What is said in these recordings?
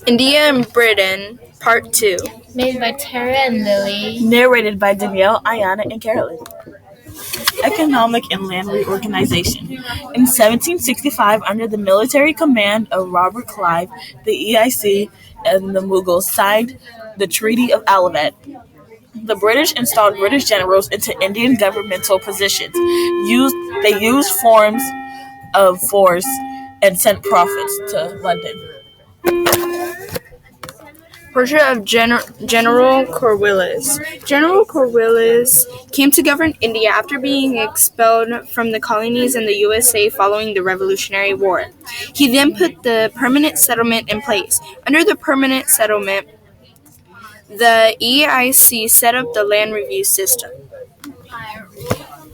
India and Britain, Part 2. Made by Tara and Lily. Narrated by Danielle, Ayana, and Carolyn. Economic and Land Reorganization. In 1765, under the military command of Robert Clive, the EIC and the Mughals signed the Treaty of Allahabad. The British installed British generals into Indian governmental positions. They used forms of force and sent profits to London. Portrait of General Cornwallis. General Cornwallis came to govern India after being expelled from the colonies in the USA following the Revolutionary War. He then put the permanent settlement in place. Under the permanent settlement, the EIC set up the land review system.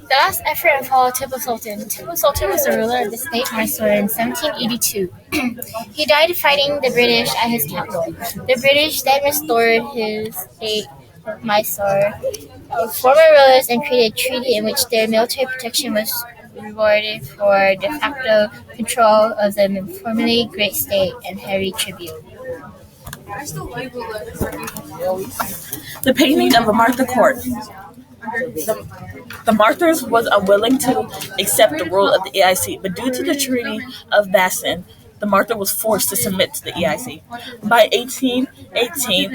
The last effort and fall of Tipu Sultan. Tipu Sultan was the ruler of the state Mysore in 1782. He died fighting the British at his capital. The British then restored his state of Mysore with former rulers and created a treaty in which their military protection was rewarded for de facto control of the formerly great state and heavy tribute. The painting of a Martha court. The Marthas was unwilling to accept the rule of the EIC, but due to the Treaty of Bassein, the Martha was forced to submit to the EIC. By 1818,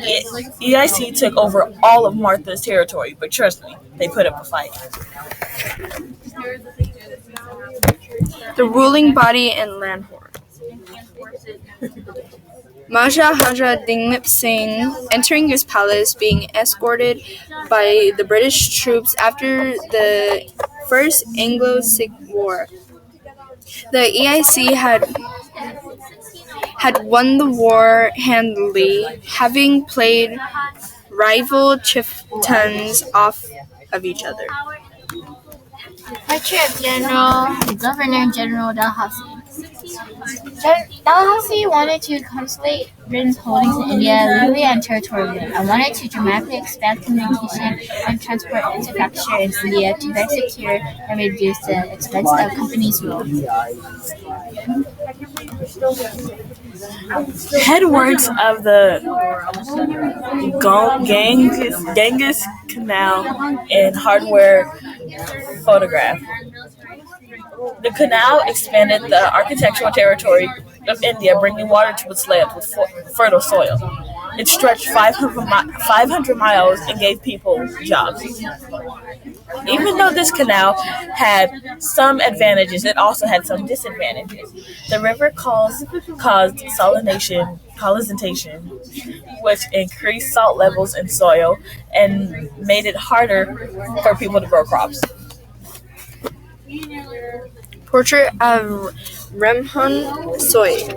EIC took over all of Martha's territory, but trust me, they put up a fight. The ruling body and land horn. Maharaja Dinglip Singh entering his palace, being escorted by the British troops after the First Anglo-Sikh War. The EIC had won the war handily, having played rival chieftains off of each other. Portrait of Governor-General Dalhousie. Dalhousie wanted to consolidate Britain's holdings in India legally and territorially, and wanted to dramatically expand communication and transport manufacture in India to better secure and reduce the expense of companies' rule. Headworks of the Ganges Canal and hardware photograph. The canal expanded the agricultural territory of India, bringing water to its land with fertile soil. It stretched 500 miles and gave people jobs. Even though this canal had some advantages, it also had some disadvantages. The river caused salination, which increased salt levels in soil and made it harder for people to grow crops. Portrait of Rammohn Roy.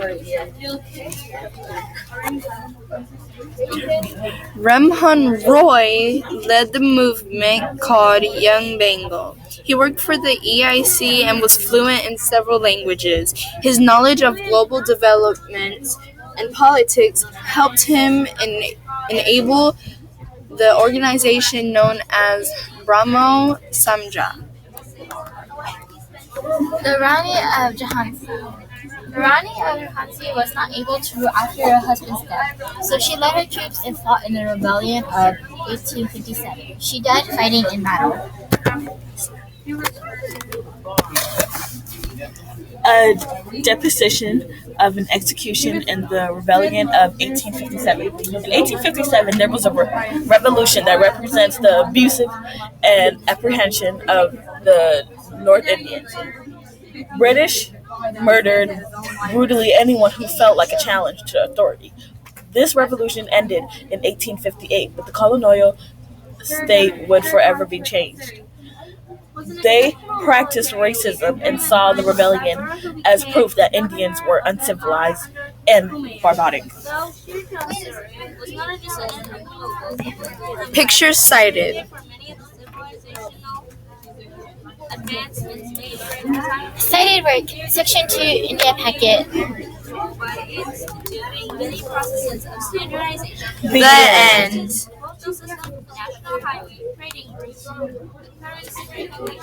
Rammohn Roy led the movement called Young Bengal. He worked for the EIC and was fluent in several languages. His knowledge of global developments and politics helped him enable the organization known as Brahmo Samaj. The Rani of Jhansi. The Rani of Jhansi was not able to rule after her husband's death, so she led her troops and fought in the rebellion of 1857. She died fighting in battle. A deposition of an execution in the rebellion of 1857. In 1857, there was a revolution that represents the abusive and apprehension of the North Indians. British murdered brutally anyone who felt like a challenge to authority. This revolution ended in 1858, but the colonial state would forever be changed. They practiced racism and saw the rebellion as proof that Indians were uncivilized and barbaric. Pictures cited. Cited work, Section 2, India Packet. The end.